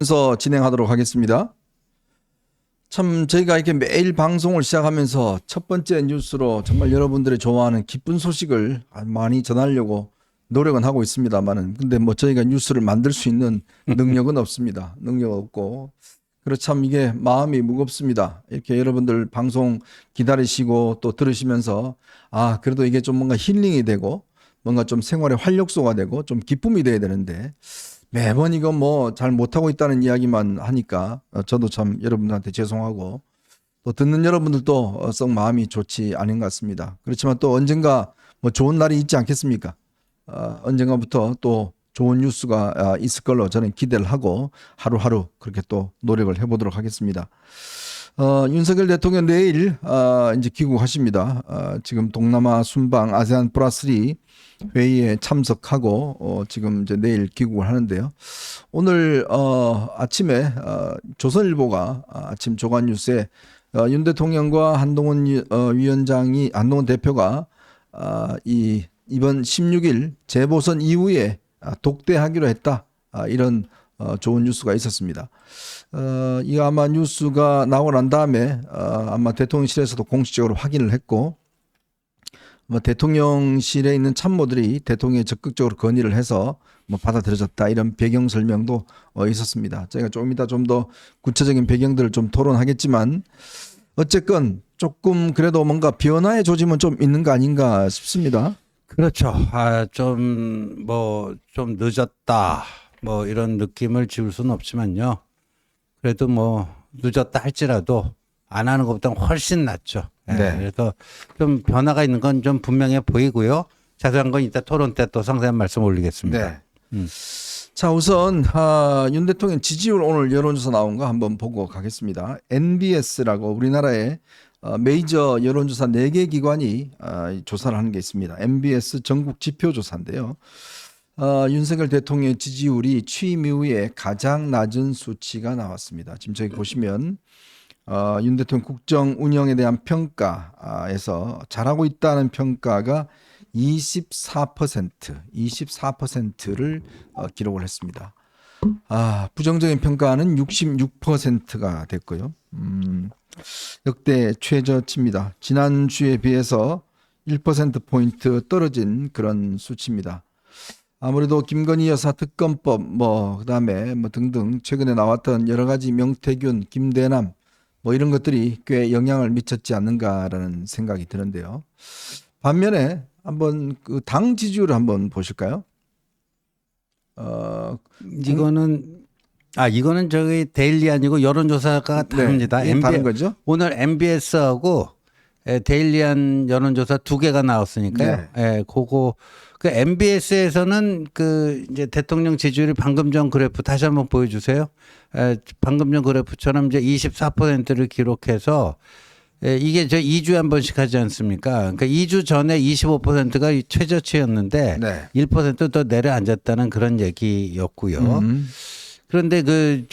서 진행하도록 하겠습니다. 참 저희가 이렇게 매일 방송을 시작하면서 첫 번째 뉴스로 정말 여러분들이 좋아하는 기쁜 소식을 많이 전하려고 노력은 하고 있습니다만은 근데 뭐 저희가 뉴스를 만들 수 있는 능력은 없습니다. 능력 없고 그렇 참 이게 마음이 무겁습니다. 이렇게 여러분들 방송 기다리시고 또 들으시면서 그래도 이게 좀 뭔가 힐링이 되고 뭔가 좀 생활의 활력소가 되고 좀 기쁨이 돼야 되는데 매번 이거 뭐 잘 못하고 있다는 이야기만 하니까 저도 참 여러분들한테 죄송하고 또 듣는 여러분들도 썩 마음이 좋지 않은 것 같습니다. 그렇지만 또 언젠가 뭐 좋은 날이 있지 않겠습니까? 언젠가부터 또 좋은 뉴스가 있을 걸로 저는 기대를 하고 하루하루 그렇게 또 노력을 해보도록 하겠습니다. 윤석열 대통령 내일 이제 귀국하십니다. 지금 동남아 순방 아세안 플러스3 회의에 참석하고 지금 이제 내일 귀국을 하는데요. 오늘 아침에 조선일보가 아침 조간 뉴스에 윤 대통령과 한동훈 한동훈 대표가 이번 16일 재보선 이후에 독대하기로 했다. 이런 좋은 뉴스가 있었습니다. 이거 아마 뉴스가 나오고 난 다음에 아마 대통령실에서도 공식적으로 확인을 했고 뭐 대통령실에 있는 참모들이 대통령에 적극적으로 건의를 해서 뭐 받아들여졌다 이런 배경 설명도 있었습니다. 저희가 조금 이따 좀 더 구체적인 배경들을 좀 토론하겠지만 어쨌건 조금 그래도 뭔가 변화의 조짐은 좀 있는 거 아닌가 싶습니다. 그렇죠. 좀 늦었다. 뭐 이런 느낌을 지울 수는 없지만요. 그래도 뭐 늦었다 할지라도 안 하는 것보다는 훨씬 낫죠. 네. 그래서 좀 변화가 있는 건 좀 분명해 보이고요. 자세한 건 이따 토론 때 또 상세한 말씀 올리겠습니다. 네. 자, 우선 윤 대통령 지지율 오늘 여론조사 나온 거 한번 보고 가겠습니다. NBS라고 우리나라의 메이저 여론조사 4개 기관이 조사를 하는 게 있습니다. MBS 전국 지표조사인데요. 윤석열 대통령의 지지율이 취임 이후에 가장 낮은 수치가 나왔습니다. 지금 저기 보시면 윤 대통령 국정 운영에 대한 평가에서 잘하고 있다는 평가가 24%를 기록을 했습니다. 부정적인 평가는 66%가 됐고요. 역대 최저치입니다. 지난주에 비해서 1%포인트 떨어진 그런 수치입니다. 아무래도 김건희 여사 특검법 그다음에 등등 최근에 나왔던 여러 가지 명태균, 김대남 이런 것들이 꽤 영향을 미쳤지 않는가라는 생각이 드는데요. 반면에 한번 그 당 지지율을 한번 보실까요? 이거는 저기 데일리 아니고 여론조사가 다릅니다. 네, 다른 거죠? 오늘 MBS하고 데일리한 여론조사 2개가 나왔으니까요. 그 MBS에서는 이제 대통령 지지율이 방금 전 그래프 다시 한번 보여주세요. 방금 전 그래프처럼 이제 24%를 기록해서 이게 2주에 한 번씩 하지 않습니까? 그러니까 2주 전에 25%가 최저치였는데 1% 더 내려앉았다는 그런 얘기였고요. 그런데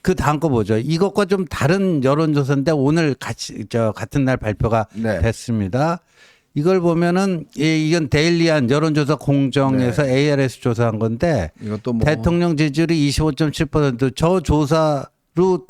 그 다음 거 보죠. 이것과 좀 다른 여론조사인데 오늘 같은 날 발표가 됐습니다. 이걸 보면은 이건 데일리한 여론조사 공정에서 ARS 조사한 건데 이것도 대통령 지지율이 25.7% 저 조사로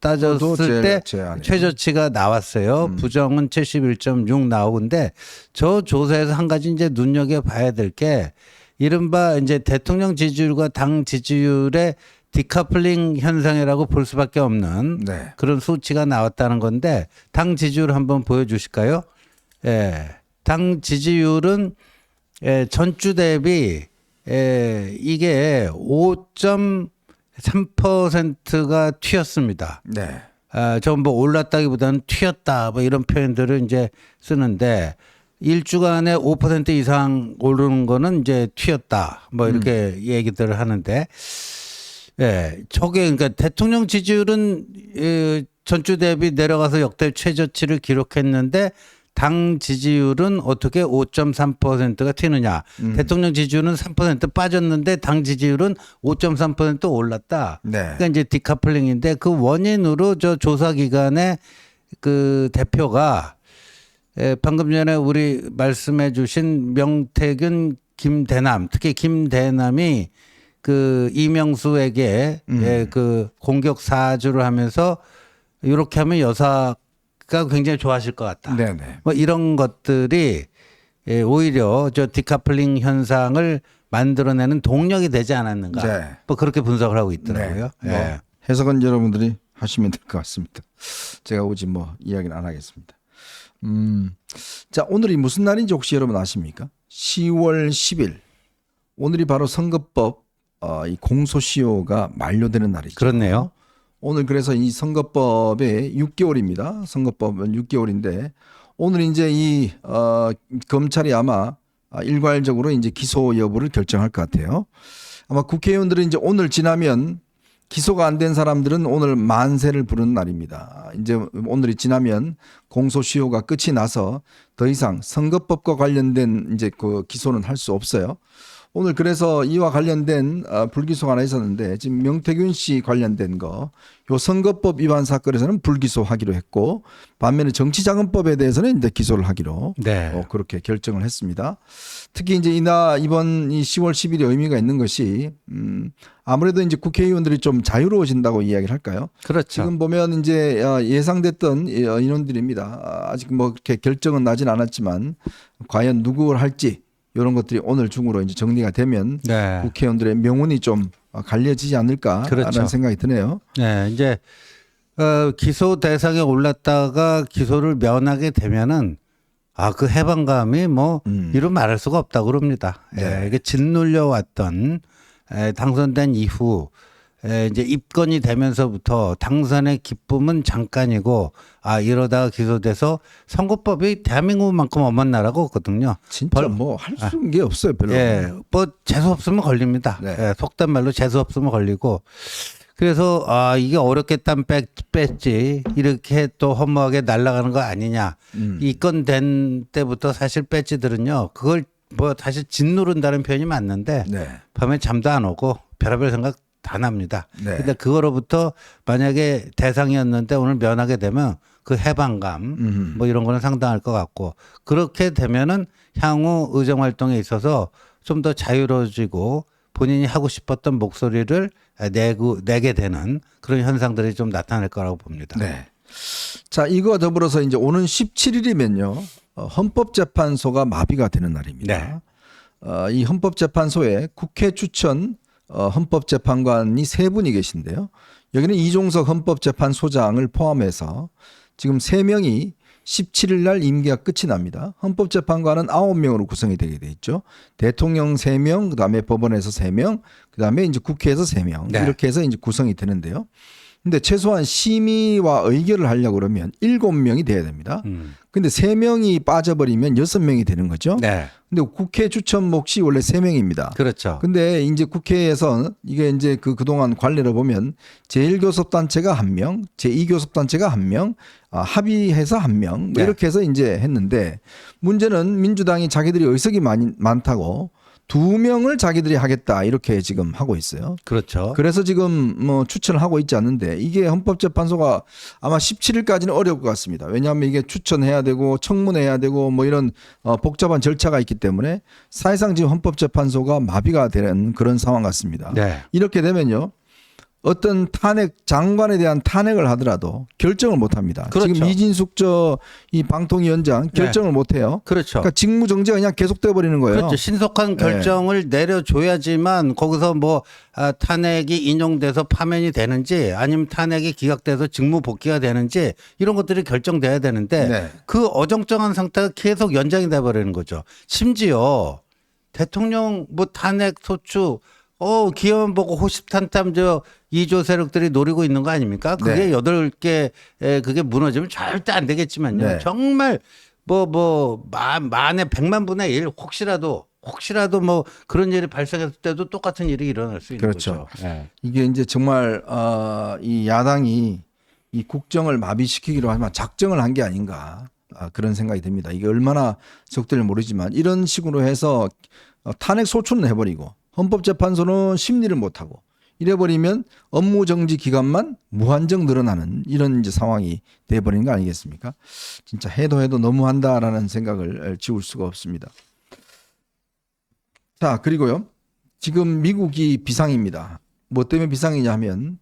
따졌을 때 최저치가 나왔어요. 부정은 71.6 나오는데 저 조사에서 한 가지 이제 눈여겨봐야 될 게 이른바 이제 대통령 지지율과 당 지지율의 디커플링 현상이라고 볼 수밖에 없는 그런 수치가 나왔다는 건데 당 지지율 한번 보여주실까요? 당 지지율은 전주 대비 이게 5.3%가 튀었습니다. 전부 올랐다기보다는 튀었다 이런 표현들을 이제 쓰는데 일주간에 5% 이상 오르는 거는 이제 튀었다 이렇게 얘기들을 하는데 저게 그러니까 대통령 지지율은 전주 대비 내려가서 역대 최저치를 기록했는데 당 지지율은 어떻게 5.3%가 튀느냐. 대통령 지지율은 3% 빠졌는데 당 지지율은 5.3% 올랐다. 그러니까 이제 디커플링인데 그 원인으로 저 조사기관의 그 대표가 방금 전에 우리 말씀해 주신 명태균, 김대남, 특히 김대남이 그 이명수에게 그 공격 사주를 하면서 이렇게 하면 여사가 굉장히 좋아하실 것 같다. 네네. 뭐 이런 것들이 오히려 저 디카플링 현상을 만들어내는 동력이 되지 않았는가. 네. 뭐 그렇게 분석을 하고 있더라고요. 네. 예. 뭐 해석은 여러분들이 하시면 될 것 같습니다. 제가 오지 뭐 이야기는 안 하겠습니다. 자, 오늘이 무슨 날인지 혹시 여러분 아십니까? 10월 10일. 오늘이 바로 선거법 이 공소시효가 만료되는 날이죠. 그렇네요. 오늘 그래서 이 선거법에 6개월입니다. 선거법은 6개월인데 오늘 이제 이 검찰이 아마 일괄적으로 이제 기소 여부를 결정할 것 같아요. 아마 국회의원들은 이제 오늘 지나면 기소가 안 된 사람들은 오늘 만세를 부르는 날입니다. 이제 오늘이 지나면 공소시효가 끝이 나서 더 이상 선거법과 관련된 이제 그 기소는 할 수 없어요. 오늘 그래서 이와 관련된 불기소가 하나 있었는데 지금 명태균 씨 관련된 거 요 선거법 위반 사건에서는 불기소하기로 했고 반면에 정치자금법에 대해서는 이제 기소를 하기로 네. 그렇게 결정을 했습니다. 특히 이제 이번 이 10월 10일이 의미가 있는 것이 아무래도 이제 국회의원들이 좀 자유로워진다고 이야기를 할까요? 그렇죠. 지금 보면 이제 예상됐던 인원들입니다. 아직 뭐 이렇게 결정은 나진 않았지만 과연 누구를 할지 이런 것들이 오늘 중으로 이제 정리가 되면 네. 국회의원들의 명운이 좀 갈려지지 않을까라는 그렇죠. 생각이 드네요. 네, 이제 기소 대상에 올랐다가 기소를 면하게 되면은 그 해방감이 뭐 이루 말할 수가 없다고 그럽니다. 네. 이게 짓눌려 왔던 당선된 이후 이제 입건이 되면서부터 당선의 기쁨은 잠깐이고 이러다가 기소돼서 선거법이 대한민국만큼 엄한 나라가 없거든요. 진짜 뭐 할 수 있는 게 없어요, 별로. 예, 뭐 재수 없으면 걸립니다. 네. 예, 속된 말로 재수 없으면 걸리고. 그래서 이게 어렵겠다면 뺐지 이렇게 또 허무하게 날아가는 거 아니냐. 입건된 때부터 사실 뺐지들은요. 그걸 뭐 사실 짓누른다는 표현이 맞는데 네. 밤에 잠도 안 오고 별의별 생각 다 납니다. 네. 근데 그거로부터 만약에 대상이었는데 오늘 면하게 되면 그 해방감 뭐 이런 거는 상당할 것 같고 그렇게 되면은 향후 의정 활동에 있어서 좀 더 자유로워지고 본인이 하고 싶었던 목소리를 내게 되는 그런 현상들이 좀 나타날 거라고 봅니다. 네. 자, 이거와 더불어서 이제 오는 17일이면요. 헌법재판소가 마비가 되는 날입니다. 이 헌법재판소에 국회 추천 헌법재판관이 3분이 계신데요. 여기는 이종석 헌법재판소장을 포함해서 지금 3명이 17일 날 임기가 끝이 납니다. 헌법재판관은 9명으로 구성이 되게 돼 있죠. 대통령 3명, 그다음에 법원에서 3명, 그다음에 이제 국회에서 3명. 네. 이렇게 해서 이제 구성이 되는데요. 근데 최소한 심의와 의결을 하려고 그러면 7명이 돼야 됩니다. 근데 3명이 빠져버리면 6명이 되는 거죠. 네. 근데 국회 추천 몫이 원래 3명입니다. 그렇죠. 근데 이제 국회에서 이게 이제 그동안 관례를 보면 제1교섭단체가 1명, 제2교섭단체가 1명, 합의해서 1명, 뭐 네. 이렇게 해서 이제 했는데 문제는 민주당이 자기들이 의석이 많다고 2명을 자기들이 하겠다 이렇게 지금 하고 있어요. 그렇죠. 그래서 지금 뭐 추천을 하고 있지 않는데 이게 헌법재판소가 아마 17일까지는 어려울 것 같습니다. 왜냐하면 이게 추천해야 되고 청문해야 되고 뭐 이런 복잡한 절차가 있기 때문에 사실상 지금 헌법재판소가 마비가 되는 그런 상황 같습니다. 네. 이렇게 되면요. 어떤 장관에 대한 탄핵을 하더라도 결정을 못 합니다. 그렇죠. 지금 이진숙 이 방통위원장 결정을 못 해요. 그렇죠. 그러니까 직무정지가 그냥 계속돼 버리는 거예요. 그렇죠. 신속한 결정을 내려줘야지만 거기서 뭐 탄핵이 인용돼서 파면이 되는지 아니면 탄핵이 기각돼서 직무 복귀가 되는지 이런 것들이 결정돼야 되는데 네. 그 어정쩡한 상태가 계속 연장이 돼 버리는 거죠. 심지어 대통령 뭐 탄핵 소추 기회만 보고 호시탄탐 2조 세력들이 노리고 있는 거 아닙니까? 그게 네. 8개 그게 무너지면 절대 안 되겠지만요. 네. 정말 만에 100만 분의 1 혹시라도 뭐 그런 일이 발생했을 때도 똑같은 일이 일어날 수 있는 그렇죠. 거죠. 네. 이게 이제 정말 이 야당이 이 국정을 마비시키기로 하지만 작정을 한 게 아닌가 그런 생각이 듭니다. 이게 얼마나 적들지 모르지만 이런 식으로 해서 탄핵 소추는 해버리고 헌법재판소는 심리를 못하고 이래버리면 업무정지 기간만 무한정 늘어나는 이런 이제 상황이 돼버리는 거 아니겠습니까? 진짜 해도 너무한다라는 생각을 지울 수가 없습니다. 자, 그리고요. 지금 미국이 비상입니다. 뭐 때문에 비상이냐면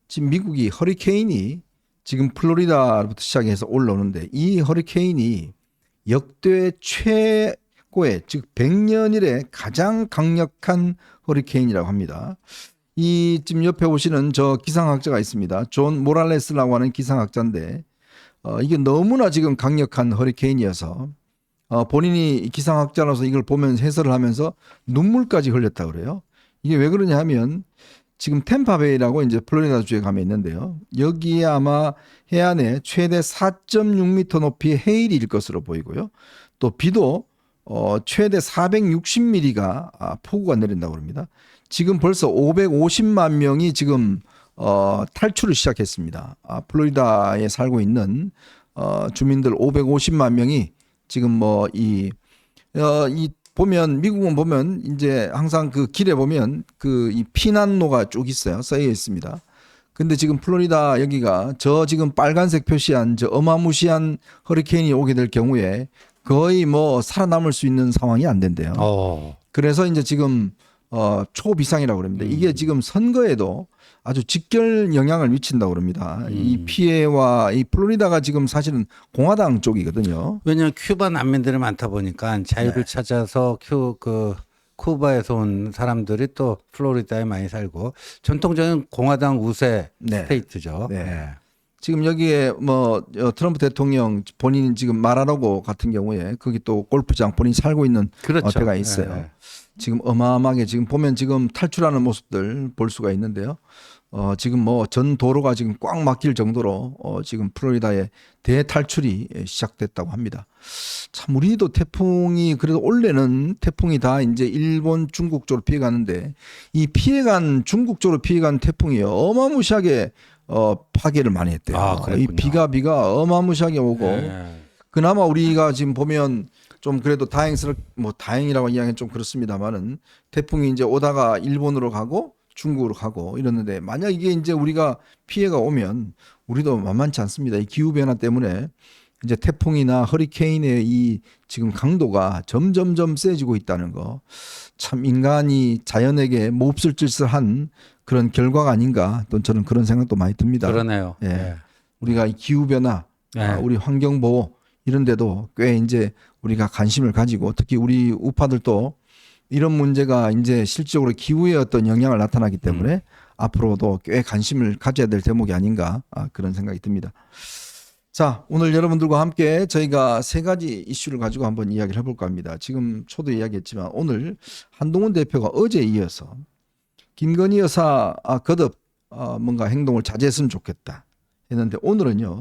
지금 미국이 허리케인이 지금 플로리다부터 시작해서 올라오는데 이 허리케인이 역대 최고의 즉 100년 이래 가장 강력한 허리케인이라고 합니다. 이 지금 옆에 보시는 저 기상학자가 있습니다. 존 모랄레스라고 하는 기상학자인데 이게 너무나 지금 강력한 허리케인이어서 본인이 기상학자라서 이걸 보면서 해설을 하면서 눈물까지 흘렸다 그래요. 이게 왜 그러냐 하면 지금 템파베이라고 이제 플로리다 주에 가면 있는데요. 여기에 아마 해안에 최대 4.6m 높이의 해일일 것으로 보이고요. 또 비도 최대 460mm가 폭우가 내린다고 합니다. 지금 벌써 550만 명이 지금 탈출을 시작했습니다. 플로리다에 살고 있는 주민들 550만 명이 지금 이 보면 미국은 보면 이제 항상 그 길에 보면 그 이 피난로가 쭉 있어요. 써여 있습니다. 근데 지금 플로리다 여기가 저 지금 빨간색 표시한 저 어마무시한 허리케인이 오게 될 경우에 거의 뭐 살아남을 수 있는 상황이 안 된대요. 그래서 이제 지금 초비상이라고 그럽니다. 이게 지금 선거에도 아주 직결 영향을 미친다고 그럽니다. 이 피해와 이 플로리다가 지금 사실은 공화당 쪽이거든요. 왜냐하면 큐바 난민들이 많다 보니까 자유를 찾아서 쿠바에서 온 사람들이 또 플로리다에 많이 살고 전통적인 공화당 우세 스테이트죠. 네. 지금 여기에 트럼프 대통령 본인 지금 마라라고 같은 경우에 거기 또 골프장 본인이 살고 있는 그렇죠. 데가 있어요. 지금 어마어마하게 지금 보면 지금 탈출하는 모습들 볼 수가 있는데요. 지금 전 도로가 지금 꽉 막힐 정도로 지금 플로리다에 대탈출이 시작됐다고 합니다. 참 우리도 태풍이 그래도 올해는 태풍이 다 이제 일본, 중국 쪽으로 피해가는데 이 피해간 중국 쪽으로 피해간 태풍이 어마무시하게 파괴를 많이 했대요. 이 비가 어마무시하게 오고 그나마 우리가 지금 보면 좀 그래도 다행이라고 이야기는 좀 그렇습니다만은 태풍이 이제 오다가 일본으로 가고 중국으로 가고 이랬는데 만약 이게 이제 우리가 피해가 오면 우리도 만만치 않습니다. 이 기후 변화 때문에 이제 태풍이나 허리케인의 이 지금 강도가 점점점 세지고 있다는 거 참 인간이 자연에게 몹쓸 짓을 한 그런 결과가 아닌가 또 저는 그런 생각도 많이 듭니다. 그러네요. 우리가 이 기후 변화, 우리 환경 보호 이런 데도 꽤 이제 우리가 관심을 가지고 특히 우리 우파들도 이런 문제가 이제 실질적으로 기후에 어떤 영향을 나타나기 때문에 앞으로도 꽤 관심을 가져야 될 대목이 아닌가 그런 생각이 듭니다. 자, 오늘 여러분들과 함께 저희가 세 가지 이슈를 가지고 한번 이야기를 해볼까 합니다. 지금 초도 이야기했지만 오늘 한동훈 대표가 어제에 이어서 김건희 여사 거듭 뭔가 행동을 자제했으면 좋겠다 했는데 오늘은요.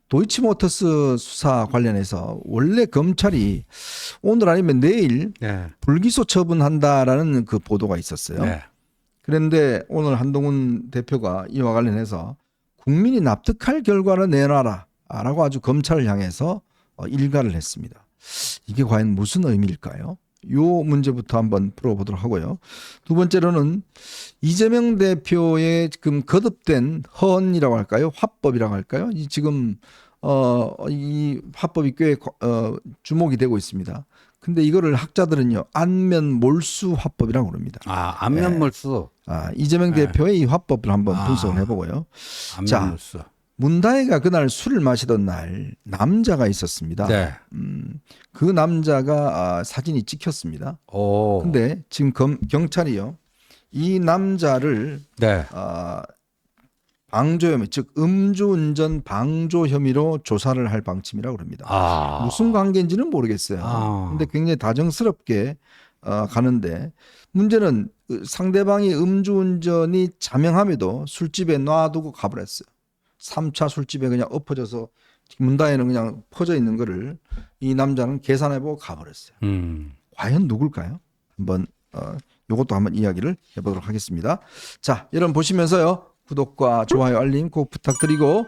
도이치모터스 수사 관련해서 원래 검찰이 오늘 아니면 내일 불기소 처분한다라는 그 보도가 있었어요. 그런데 오늘 한동훈 대표가 이와 관련해서 국민이 납득할 결과를 내놔라 라고 아주 검찰을 향해서 일가를 했습니다. 이게 과연 무슨 의미일까요? 요 문제부터 한번 풀어보도록 하고요. 두 번째로는 이재명 대표의 지금 거듭된 허언이라고 할까요? 화법이라고 할까요? 이 지금 이 화법이 꽤 주목이 되고 있습니다. 근데 이거를 학자들은요 안면 몰수 화법이라고 그럽니다. 안면 몰수. 이재명 대표의 이 화법을 한번 분석을 해보고요. 안면 몰수. 문다혜가 그날 술을 마시던 날 남자가 있었습니다. 그 남자가 사진이 찍혔습니다. 근데 지금 경찰이요 이 남자를 방조 혐의 즉 음주운전 방조 혐의로 조사를 할 방침이라고 합니다. 무슨 관계인지는 모르겠어요. 근데 굉장히 다정스럽게 가는데 문제는 상대방이 음주운전이 자명함에도 술집에 놔두고 가버렸어요. 3차 술집에 그냥 엎어져서 문다혜는 그냥 퍼져 있는 거를 이 남자는 계산해보고 가버렸어요. 과연 누굴까요? 한번 이것도 한번 이야기를 해보도록 하겠습니다. 자, 여러분 보시면서요. 구독과 좋아요, 알림 꼭 부탁드리고